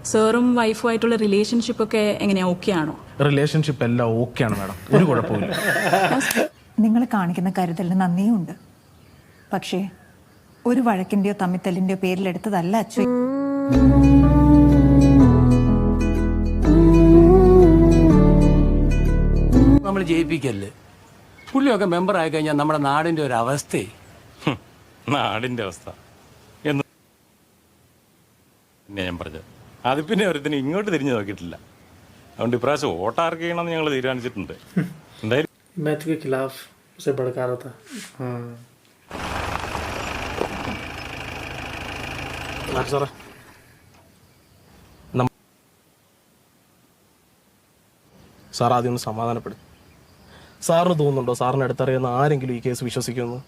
സാറും വൈഫുമായിട്ടുള്ള റിലേഷൻഷിപ്പൊക്കെ എങ്ങനെയാണ്, ഓക്കെ ആണോ? റിലേഷൻഷിപ്പ് എല്ലാം ഓക്കെയാണ് മാഡം, ഒരു കുഴപ്പമില്ല. നിങ്ങൾ കാണിക്കുന്ന കരുതലിന് നന്ദിയുണ്ട്. പക്ഷേ ഒരു വഴക്കിൻ്റെയോ തമ്മിത്തല്ലിൻ്റെയോ പേരിലെടുത്തതല്ല അച്ചു. നമ്മൾ ജയിപ്പിക്കല്ലേ. പുള്ളിയൊക്കെ മെമ്പർ ആയി കഴിഞ്ഞാൽ നമ്മുടെ നാടിൻ്റെ ഒരു അവസ്ഥയെ. നാടിൻ്റെ അവസ്ഥ എന്ന് പിന്നെ ഞാൻ പറഞ്ഞത് അത് പിന്നെ ഒരുത്തിന് ഇങ്ങോട്ട് തിരിഞ്ഞു നോക്കിയിട്ടില്ല. അതുകൊണ്ട് ഇപ്രാവശ്യം വോട്ടാർക്ക് ചെയ്യണമെന്ന് ഞങ്ങൾ തീരുമാനിച്ചിട്ടുണ്ട്. എന്തായാലും मैथ के खिलाफ उसे भड़का रहा था. സാറേ, സാർ ആദ്യം ഒന്ന് സമാധാനപ്പെടും. സാറിന് തോന്നുന്നുണ്ടോ സാറിന് അടുത്തറിയുന്ന ആരെങ്കിലും ഈ കേസ് വിശ്വസിക്കുമെന്ന്?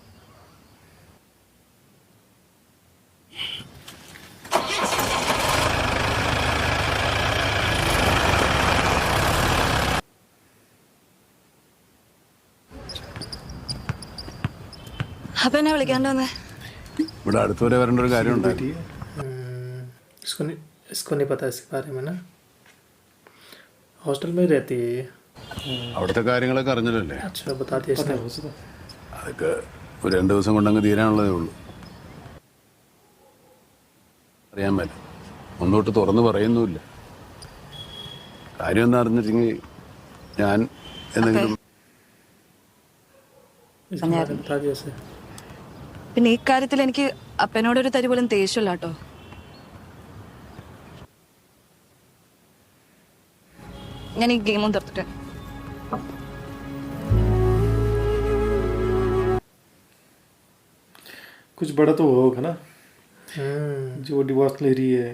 അപ്പൊ എന്നെ വിളിക്കാണ്ട് വന്നേ? ഇവിടെ അടുത്തുവരെ വരേണ്ട ഒരു കാര്യം ഉണ്ടായി. इसको नहीं पता इसके बारे में ना. हॉस्टल में रहती है. അവിടുത്തെ കാര്യങ്ങളൊക്കെ അറിഞ്ഞല്ലേ. अच्छा बता दिया इसने. അതൊക്കെ ഒരു 2 ദിവസം കൊണ്ടങ്ങ് തീരാനുള്ളതേ ഉള്ളൂ. അറിയാൻ മേല, ഒന്നോട്ട് തുറന്ന് പറയുന്നുമില്ല. കാര്യം എന്താ അറിഞ്ഞിട്ടെങ്കിൽ ഞാൻ എന്തെങ്കിലും इसके बारे में बता दिया इसे. പിന്നെ ഈ കാര്യത്തിൽ എനിക്ക് അപ്പനോടൊരു തരി പോലും ദേഷ്യമില്ല കേട്ടോ. ഞാൻ ഈ ഗെയിമും തീർത്തിട്ട് कुछ बड़ा तो होगा ना जो डिवोर्स ले रही है.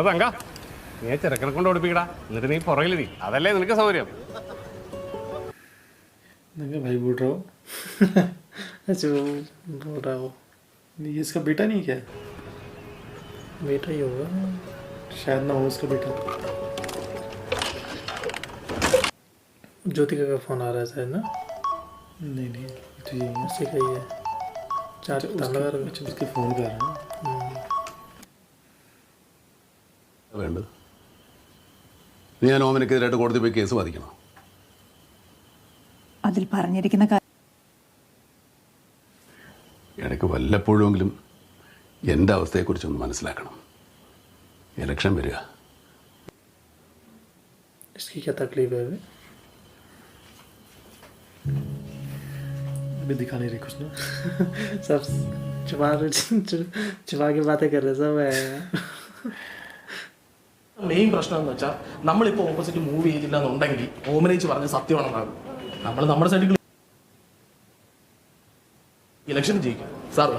തങ്ക, നീ ചെറുക്കനെ കൊണ്ട് ഓടിപ്പിക്കടാ, എന്നിട്ട് നീ പുറകിലിരി. അതല്ലേ നിനക്ക് സൗകര്യം. भाई बोल रहा हूँ. अच्छा बोल रहा हो. ये इसका बेटा नहीं क्या? बेटा ही होगा शायद ना हो उसका बेटा. ज्योतिका का फोन आ रहा है शायद ना. नहीं नहीं तो ये उसी का ही है. चार लगा रहा है. उसके फ़ोन कर रहा है. വേണ്ടത്. നീ ഞാൻ ഓമനക്കെതിരായിട്ട് കോടതി പോയി കേസ് വാദിക്കണം. അതിൽ പറഞ്ഞിരിക്കുന്ന ഇടയ്ക്ക് വല്ലപ്പോഴുമെങ്കിലും എൻ്റെ അവസ്ഥയെക്കുറിച്ചൊന്ന് മനസ്സിലാക്കണം. ഇലക്ഷൻ വരിക. इसकी क्या तकलीफ है अभी? अभी दिखा नहीं रही कुछ ना. सब छुपा के बातें कर रहे सब है. മെയിൻ പ്രശ്നം എന്ന് വെച്ചാൽ നമ്മളിപ്പോൾ ഓപ്പോസിറ്റ് മൂവ് ചെയ്തില്ല എന്നുണ്ടെങ്കിൽ ഓമനേച്ച് പറഞ്ഞ സത്യമാണെന്നാകും. നമ്മൾ നമ്മുടെ സൈഡിൽ ഇലക്ഷൻ ജയിക്കും. സാർ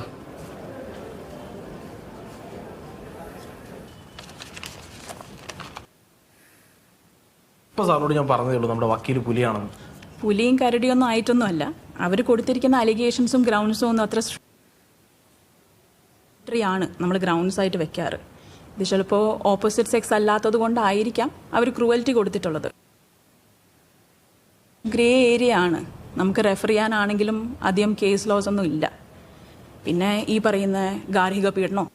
ഇപ്പൊ സാറിനോട് ഞാൻ പറഞ്ഞതേ ഉള്ളൂ നമ്മുടെ വക്കീൽ പുലിയാണെന്ന്. പുലിയും കരടിയൊന്നും ആയിട്ടൊന്നും അല്ല. അവർ കൊടുത്തിരിക്കുന്ന അലിഗേഷൻസും ഗ്രൗണ്ട്സും ഒന്നും അത്ര ആണ് നമ്മൾ ഗ്രൗണ്ട്സ് ആയിട്ട് വെക്കാറ്. ഇത് ചിലപ്പോൾ ഓപ്പോസിറ്റ് സെക്സ് അല്ലാത്തത് കൊണ്ടായിരിക്കാം അവർ ക്രൂവൽറ്റി കൊടുത്തിട്ടുള്ളത്. ഗ്രേ ഏരിയ ആണ്. നമുക്ക് റെഫർ ചെയ്യാനാണെങ്കിലും അധികം കേസ് ലോസ് ഒന്നും ഇല്ല. പിന്നെ ഈ പറയുന്ന ഗാർഹിക പീഡനം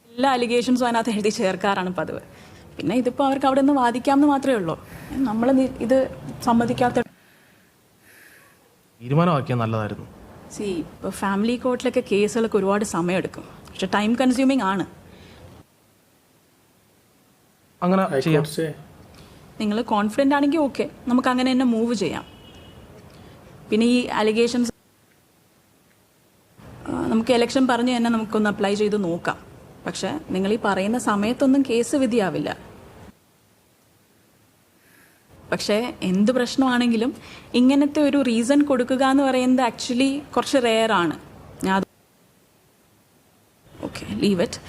എല്ലാ അലിഗേഷൻസും അതിനകത്ത് എഴുതി ചേർക്കാറാണ് പതിവ്. പിന്നെ ഇതിപ്പോൾ അവർക്ക് അവിടെ നിന്ന് വാദിക്കാമെന്ന് മാത്രമേ ഉള്ളൂ. നമ്മൾ ഇത് സമ്മതിക്കാത്ത തീരുമാനമാക്കിയാൽ നല്ലതായിരുന്നു. ഇപ്പോൾ ഫാമിലി കോർട്ടിലൊക്കെ കേസുകളൊക്കെ ഒരുപാട് സമയമെടുക്കും. പക്ഷെ ടൈം കൺസ്യൂമിങ് ആണ്. അങ്ങനെ ചെയ്യാം. हाईकोर्ट से നിങ്ങൾ കോൺഫിഡൻ്റ് ആണെങ്കിൽ ഓക്കെ, നമുക്ക് അങ്ങനെ തന്നെ മൂവ് ചെയ്യാം. പിന്നെ ഈ അലിഗേഷൻസ് നമുക്ക് ഇലക്ഷൻ പറഞ്ഞ് തന്നെ നമുക്കൊന്ന് അപ്ലൈ ചെയ്ത് നോക്കാം. പക്ഷെ നിങ്ങൾ ഈ പറയുന്ന സമയത്തൊന്നും കേസ് വിധിയാവില്ല. പക്ഷേ എന്ത് പ്രശ്നമാണെങ്കിലും ഇങ്ങനത്തെ ഒരു റീസൺ കൊടുക്കുക എന്ന് പറയുന്നത് ആക്ച്വലി കുറച്ച് റെയറാണ്. ഞാൻ ഓക്കെ ലീവ് ഇറ്റ്.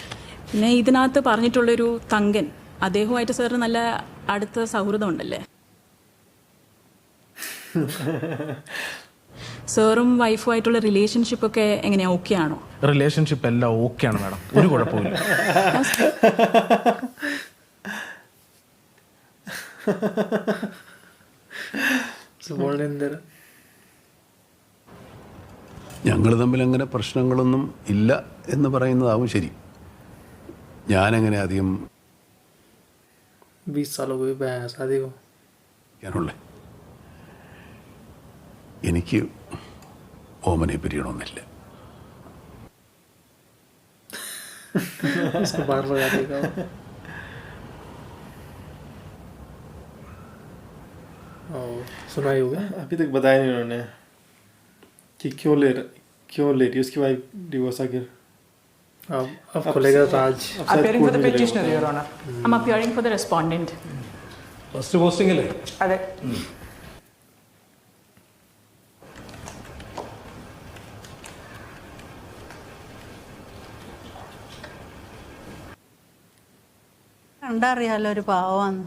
പിന്നെ ഇതിനകത്ത് പറഞ്ഞിട്ടുള്ളൊരു തങ്കൻ, അദ്ദേഹവുമായിട്ട് സാറിന് നല്ല അടുത്ത സൗഹൃദം ഉണ്ടല്ലേ? സാറും വൈഫുമായിട്ടുള്ള റിലേഷൻഷിപ്പൊക്കെ എങ്ങനെയാണ്, ഓക്കെ ആണോ? റിലേഷൻഷിപ്പ് എല്ലാം ഓക്കെയാണ് മാഡം, ഒരു കുഴപ്പമില്ല. So बोलने अंदर ഞങ്ങൾ തമ്മിൽ അങ്ങനെ പ്രശ്നങ്ങളൊന്നും ഇല്ല എന്ന് പറയുന്നതാവും ശരി. ഞാനെങ്ങനെ അധികം 20 साल हो गए शादी को. ാനുള്ളേ എനിക്ക് ഓമനെ പിരിയണമെന്നില്ല. उसको बार लगा देगा. सुना ही होगा. अभी तक बताया नहीं उन्होंने कि क्यों ले रही उसकी वाइफ डिवोर्स आखिर. अब खुलेगा तो आज. Appearing for the petitioner, Your Honor. I'm appearing for the respondent. First posting അല്ലേ? അതെ. കണ്ടറിയാലോ ഒരു പാവമാണ്.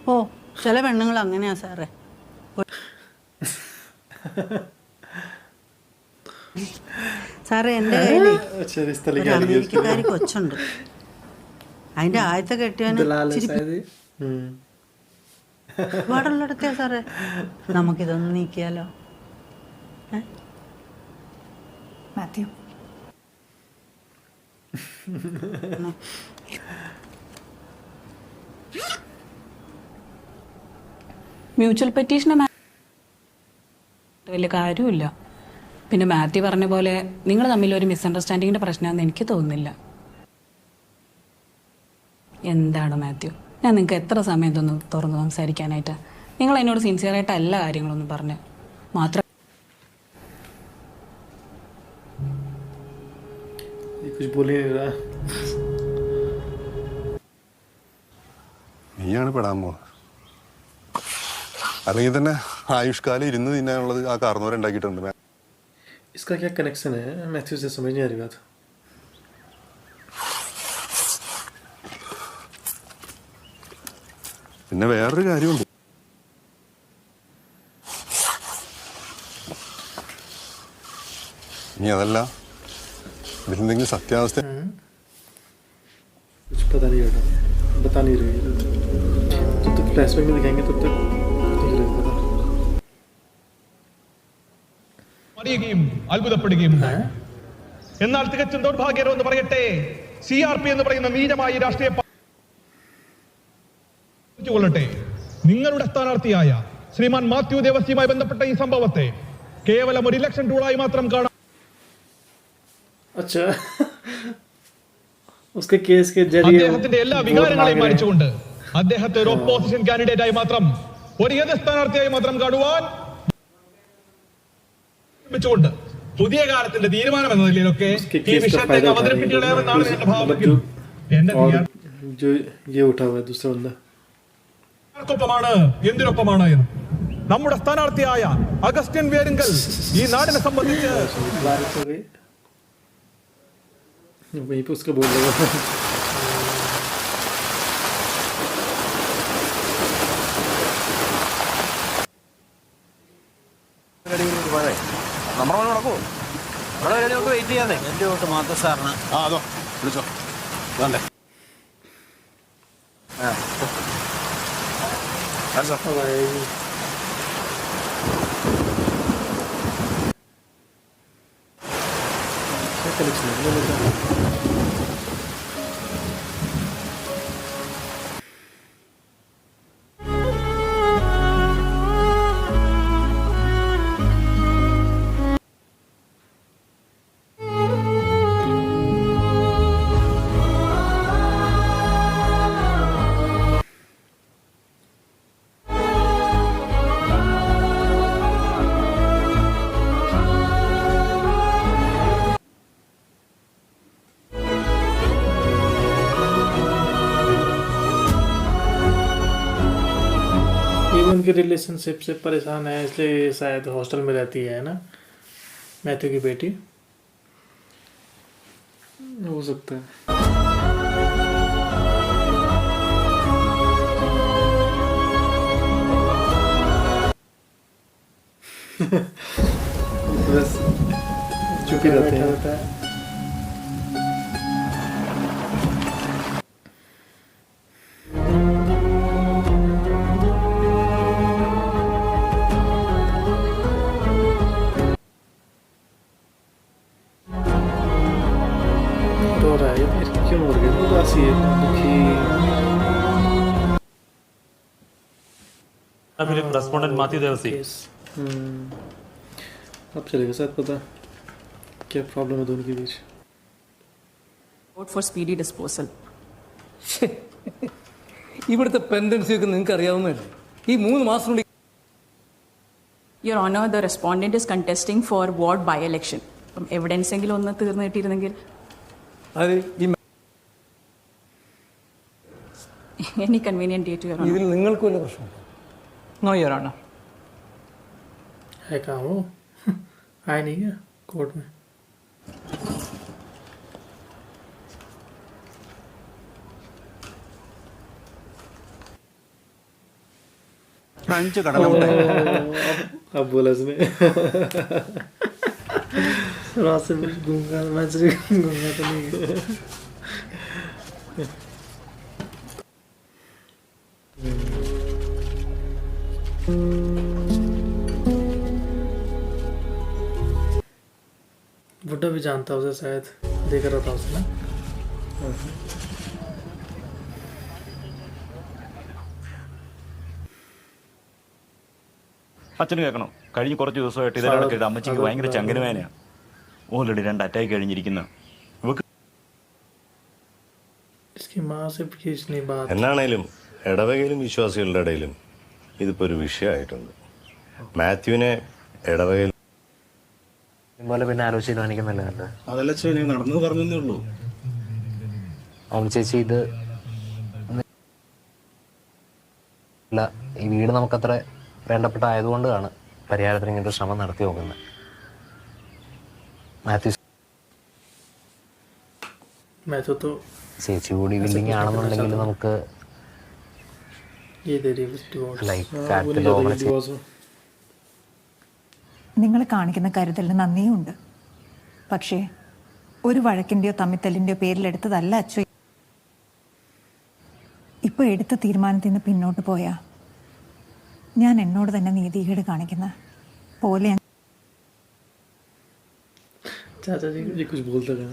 ഓ ചില പെണ്ണുങ്ങൾ അങ്ങനെയാ സാറേ. സാറേ എൻ്റെ കയ്യിലേ अच्छा रिश्ता लेके ഒരു आ गई उसके അമേരിക്കക്കാരി കൊച്ചുണ്ട്. അതിന്റെ ആദ്യത്തെ കെട്ടിയവന് दलाल है ഇച്ചിരി शायद. ഒരുപാടുള്ളിടത്തെയാ സാറേ. നമുക്കിതൊന്ന് നീക്കിയാലോ? മാത്യു, മ്യൂച്വൽ പെറ്റീഷന് വലിയ കാര്യമില്ല. പിന്നെ മാത്യു പറഞ്ഞ പോലെ നിങ്ങൾ തമ്മിൽ ഒരു മിസ്അണ്ടർസ്റ്റാൻഡിങ്ങിന്റെ പ്രശ്നമാണെന്ന് എനിക്ക് തോന്നുന്നില്ല. എന്താണ് മാത്യു, ഞാൻ നിങ്ങൾക്ക് എത്ര സമയം ഇതൊന്ന് തുറന്ന് സംസാരിക്കാനായിട്ട്? നിങ്ങൾ എന്നോട് സിൻസിയറായിട്ട് എല്ലാ കാര്യങ്ങളൊന്നും പറഞ്ഞ് മാത്രം कुछ बोल ही नहीं रहा. നീയാണ് പെടാൻ പോകുന്നത്. അല്ലെങ്കിൽ തന്നെ ആയുഷ്കാലം ഇരുന്ന് തിന്നാനുള്ളത് ആ കാരണവരുണ്ടാക്കിയിട്ടുണ്ട്. इसका क्या कनेक्शन है मैथ्यू से समझ नहीं आ रही बात. പിന്നെ വേറൊരു കാര്യമുണ്ട്. ഇനി അതല്ല, ഇതിലെന്തെങ്കിലും സത്യാവസ്ഥ कुछ पता नहीं होगा, बता नहीं रही. जब तक फ्लैशबैक में दिखाएंगे तब तक नहीं चलेगा पता. അറിയുകയും അത്ഭുതപ്പെടുകയും ഉണ്ടായി. എന്നാൽ തികച്ചും ദൗർഭാഗ്യകരം എന്ന് പറയട്ടെ, CRP എന്ന് പറയുന്ന നീചമായ രാഷ്ട്രീയ കൊള്ളട്ടെ, നിങ്ങളുടെ സ്ഥാനാർത്ഥിയായ ശ്രീമാൻ മാത്യു ദേവസ്യയുമായി ബന്ധപ്പെട്ട ഈ സംഭവത്തെ കേവലം ഒരു ഇലക്ഷൻ ടൂളായി മാത്രം കാണാം. अच्छा उसके केस के जरिए അദ്ദേഹത്തിന്റെ എല്ലാ വികാരങ്ങളെയും മാനിച്ചുകൊണ്ട് അദ്ദേഹത്തെ ഒരു ഓപ്പോസിഷൻ കാൻഡിഡേറ്റ് ആയി മാത്രം, ഒരു എതിർ സ്ഥാനാർത്ഥിയായി മാത്രം കാണുവാൻ വെച്ചുകൊണ്ട് പുതിയ കാലത്തിന്റെ തീരുമാനം എന്ന നിലയിലൊക്കെ ഈ വിഷയത്തെ അവതരിപ്പിക്കുകയാണെന്നാണ് എന്റെ ഭാവമെങ്കിൽ എന്റെ जो ये उठा हुआ है दूसरा बंदा. ാണ് എന്തിനൊപ്പമാണ് എന്ന് നമ്മുടെ സ്ഥാനാർത്ഥിയായ അഗസ്റ്റിൻ വേരുങ്കൽ ഈ നാടിനെ സംബന്ധിച്ച് बारिश हो गई. वहीं पे उसका बोल लगा. എൻ്റെ വോട്ട് മാത്രം സാറിന്. ആ അതോ വിളിച്ചോ വേണ്ടേ. कनेक्शन है उनके रिलेशनशिप से परेशान है, इसलिए शायद हॉस्टल में रहती है ना मैथ्यू की बेटी. हो सकता है. बस चुप ही रहते हैं. दुखी റെസ്പോണ്ടന്റ് മാത്യു ദേവസി. अब चलेगा शायद पता क्या प्रॉब्लम है दोनों के बीच. Vote for speedy disposal. ഇവിടുത്തെ പെൻഡൻസിയൊക്കെ നിങ്ങൾക്ക് അറിയാവുന്നതല്ലേ? ഈ 3 മാസത്തിനുള്ളിൽ your honour, the respondent is contesting for ward by election. അപ്പം എവിഡൻസ് എങ്കിലും ഒന്ന് തീർന്നു കിട്ടിയിരുന്നെങ്കിൽ. അത് ഈ any convenient date your honour. ഇതിൽ നിങ്ങൾക്ക് വല്ല പ്രശ്നമുണ്ടോ? No your honour. है कहाँ वो? आए नहीं क्या कोर्ट में? ഫ്രഞ്ച് കടലുണ്ടായി. अब बोला इसने. रात से मैं गूंगा तो नहीं. बुड्ढा भी जानता उसे, शायद देख रहा था उसे ना. അച്ഛന് കേൾക്കണം, കഴിഞ്ഞ കുറച്ച് ദിവസമായിട്ട് ഇതിലടക്കിട്ട് അമ്മച്ചിക്ക് ഭയങ്കര ചങ്കനുവേനയാണ്. ഓൾറെഡി 2 അറ്റാക്ക് കഴിഞ്ഞിരിക്കുന്ന ഇവക്ക്. इसकी माँ से खींच नहीं बात. എന്നാണേലും ഇടവകയിലും വിശ്വാസികളുടെ ഇടയിലും ഇതിപ്പോ ഒരു വിഷയമായിട്ടുണ്ട്. മാത്യുവിനെ ഇടവകയിൽ പോലെ പിന്നെ ആലോചിച്ച് തീരുമാനിക്കുന്നല്ലേ? അതല്ല നടന്നു പറഞ്ഞേ ഉള്ളൂ. ഓം ചേച്ചി, ഇത് അല്ല, ഈ വീട് നമുക്കത്ര വേണ്ടപ്പെട്ട ആയതുകൊണ്ടാണ് പരിഹാരത്തിന് ഇങ്ങനൊരു ശ്രമം നടത്തി നോക്കുന്നത്. മാത്യു ചേച്ചി കൂടി വില്ലിങ് ആണെന്നുണ്ടെങ്കിൽ നമുക്ക് നിങ്ങൾ കാണിക്കുന്ന കരുതലിന് നന്ദിയുണ്ട്. പക്ഷേ ഒരു വഴക്കിൻ്റെയോ തമ്മിത്തല്ലിൻ്റെയോ പേരിലെടുത്തതല്ല അച്ചു. ഇപ്പോൾ എടുത്ത തീരുമാനത്തിൽ നിന്ന് പിന്നോട്ട് പോയാ ഞാൻ എന്നോട് തന്നെ നീതികേട് കാണിക്കുന്ന പോലെ. चाचा जी ये कुछ बोलते रहे.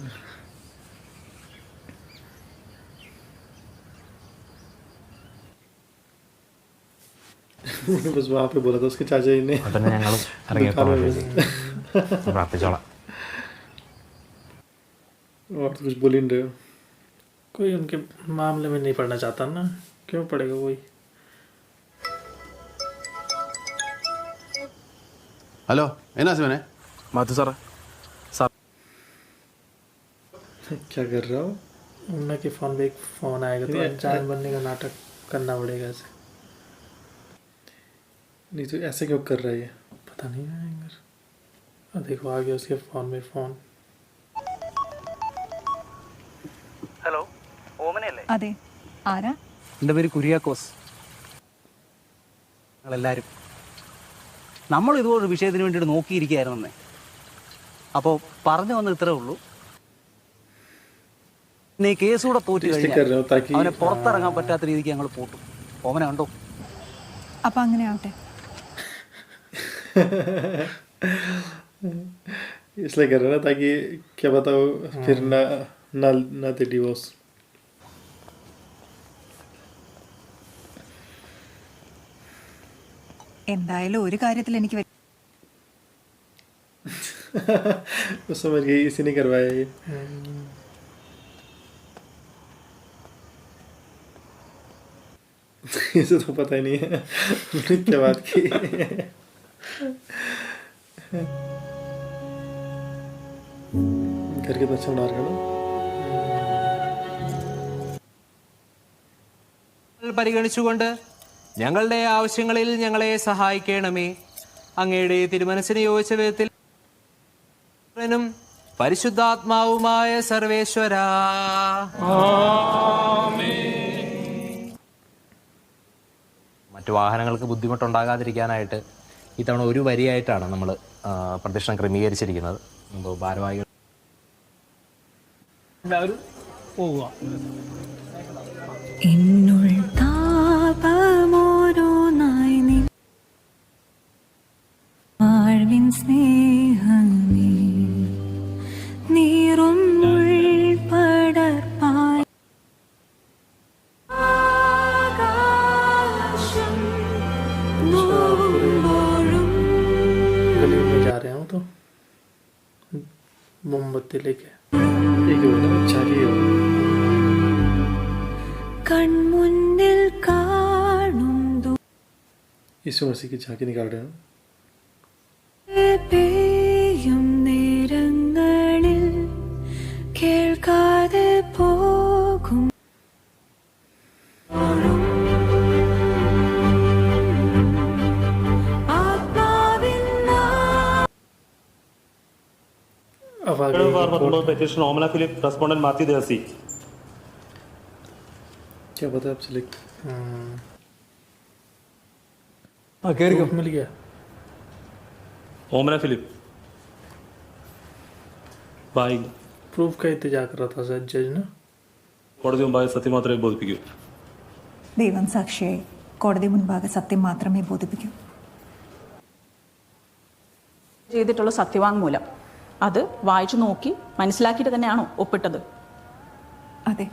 बस वहाँ पे बोला था उसके चाचा जी ने. അതന്നെ ഞങ്ങൾ ഇറങ്ങിയപ്പോൾ പ്രാർത്ഥിച്ചോളാം. और तो कुछ बोल ही नहीं रहे हो. कोई उनके मामले में नहीं पढ़ना चाहता ना, क्यों पढ़ेगा कोई? ഹലോ, എന്നാ ശിവനെ? മാത്യു സാറേ, क्या कर रहा हो? उनके फोन पे एक फोन आएगा तो अनजान बनने का नाटक करना पड़ेगा ऐसे. नहीं तो ऐसे क्यों कर रहा है ये? पता नहीं आएंगे. देखो आ गया उसके फोन में फोन. ഹലോ, ഓമനയല്ലേ? അതെ, ആരാ? എൻ്റെ പേര് കുര്യാക്കോസ്. ഞങ്ങളെല്ലാവരും നമ്മൾ ഇതുപോലൊരു വിഷയത്തിന് വേണ്ടിയിട്ട് നോക്കിയിരിക്കുകയായിരുന്നേ. അപ്പോൾ പറഞ്ഞു വന്നത് ഇത്രേ ഉള്ളൂ. ഈ കേസ് കൂടെ തോറ്റു കഴിഞ്ഞാൽ അവനെ പുറത്തിറങ്ങാൻ പറ്റാത്ത രീതിക്ക് ഞങ്ങൾ പൂട്ടും. ഓമന കണ്ടോ? അപ്പൊ അങ്ങനെ ആവട്ടെ. इसलिए कर रहा था ताकि क्या बताओ फिर ना दे डिवोर्स. എന്തായാലും ഒരു കാര്യത്തിൽ എനിക്ക് समझ गई, इसी ने करवाया ये. इसे तो पता ही नहीं है क्या बात की. घर कितना अच्छा बना रखा ना. പരിഗണിച്ചുകൊണ്ട് ഞങ്ങളുടെ ആവശ്യങ്ങളിൽ ഞങ്ങളെ സഹായിക്കണമേ. അങ്ങയുടെ തിരുമനസ്സിന് യോജിച്ച വിധത്തിൽ പരിശുദ്ധാത്മാവുമായ സർവേശ്വര. മറ്റു വാഹനങ്ങൾക്ക് ബുദ്ധിമുട്ടുണ്ടാകാതിരിക്കാനായിട്ട് ഇത്തവണ ഒരു വരിയായിട്ടാണ് നമ്മൾ പ്രദക്ഷിണം ക്രമീകരിച്ചിരിക്കുന്നത്. എന്തോ ഭാരവാഹികൾ എല്ലാവരും പോവുക. लेके एक हो ना चाहिए हो കൺമുന്നിൽ കാണും यीशु मसीह की झांकी निकाल रहे हैं ദൂരെയും നേരങ്ങളിൽ കേൾക്കാതെ പോകും अब आगे പെറ്റീഷൻ ഓമന ഫിലിപ്പ് റെസ്പോണ്ടന്റ് മാത്യു ദേവസി क्या पता आप सिलेक्ट मिल गया ഓമന ഫിലിപ്പ് ബായി प्रूफ का इंतजार कर रहा था शायद जज ना കോടതി മുമ്പായ സത്യം മാത്രമേ ബോധിപ്പിക്കൂ. ദൈവം സാക്ഷിയായി കോടതി മുൻപാകെ സത്യം മാത്രമേ ബോധിപ്പിക്കൂ. ചെയ്തിട്ടുള്ള സത്യവാങ്മൂലം അത് വായിച്ചു നോക്കി മനസ്സിലാക്കിയിട്ട് തന്നെയാണോ ഒപ്പിട്ടത്? അതെ.